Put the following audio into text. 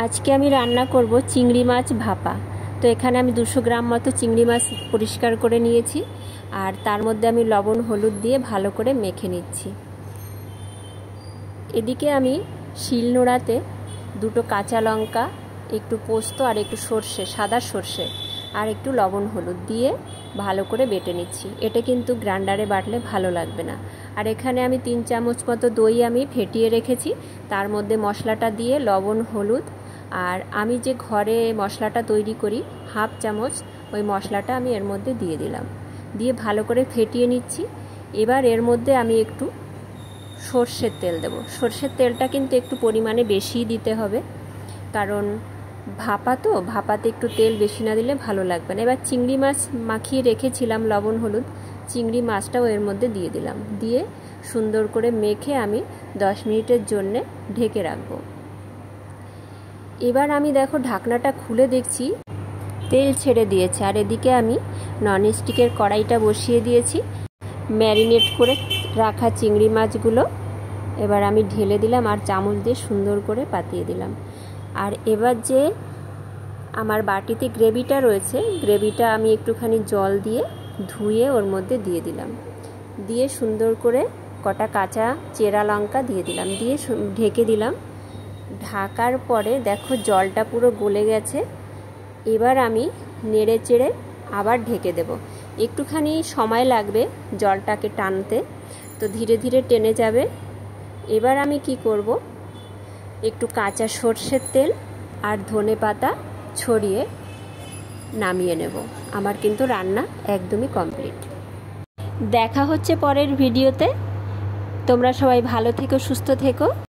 আজকে আমি রান্না করব চিংড়ি মাছ ভাপা। তো এখানে আমি 200 গ্রাম মতো চিংড়ি মাছ পরিষ্কার করে নিয়েছি, আর তার মধ্যে আমি লবণ হলুদ দিয়ে ভালো করে মেখে নিচ্ছি। এদিকে আমি শিলনোড়াতে 2টো কাঁচা লঙ্কা, একটু পোস্ত আর একটু সর্ষে, সাদা সর্ষে আর একটু লবণ হলুদ দিয়ে ভালো করে বেটে নিচ্ছি। এটা কিন্তু গ্রাইন্ডারে বাটলে ভালো লাগবে না। আর এখানে আমি 3 চামচ মতো দই আমি ফেটিয়ে রেখেছি, তার মধ্যে মশলাটা দিয়ে লবণ হলুদ আর আমি যে ঘরে মশলাটা তৈরি করি হাফ চামচ ওই মশলাটা আমি এর মধ্যে দিয়ে দিলাম, দিয়ে ভালো করে ফেটিয়ে নিচ্ছি। এবার এর মধ্যে আমি একটু সর্ষের তেল দেব। সর্ষের তেলটা কিন্তু একটু পরিমাণে বেশিই দিতে হবে, কারণ ভাপা তো, ভাপাতে একটু তেল বেশি না দিলে ভালো লাগবে না। এবার চিংড়ি মাছ মাখিয়ে রেখেছিলাম লবণ হলুদ, চিংড়ি মাছটাও এর মধ্যে দিয়ে দিলাম, দিয়ে সুন্দর করে মেখে আমি 10 মিনিটের জন্যে ঢেকে রাখবো। এবার আমি দেখো ঢাকনাটা খুলে দেখছি তেল ছেড়ে দিয়েছে। আর এদিকে আমি ননস্টিকের কড়াইটা বসিয়ে দিয়েছি, ম্যারিনেট করে রাখা চিংড়ি মাছগুলো এবার আমি ঢেলে দিলাম আর চামচ দিয়ে সুন্দর করে পাতিয়ে দিলাম। আর এবার যে আমার বাটিতে গ্রেভিটা রয়েছে, গ্রেভিটা আমি একটুখানি জল দিয়ে ধুয়ে ওর মধ্যে দিয়ে দিলাম, দিয়ে সুন্দর করে কটা কাঁচা চেরা লঙ্কা দিয়ে দিলাম, দিয়ে ঢেকে দিলাম। ঢাকার পরে দেখো জলটা পুরো গলে গেছে। এবার আমি নেড়ে চেড়ে আবার ঢেকে দেব। একটুখানি সময় লাগবে জলটাকে টানতে, তো ধীরে ধীরে টেনে যাবে। এবার আমি কি করব, একটু কাঁচা সর্ষের তেল আর ধনে পাতা ছড়িয়ে নামিয়ে নেব। আমার কিন্তু রান্না একদমই কমপ্লিট। দেখা হচ্ছে পরের ভিডিওতে। তোমরা সবাই ভালো থেকো, সুস্থ থেকো।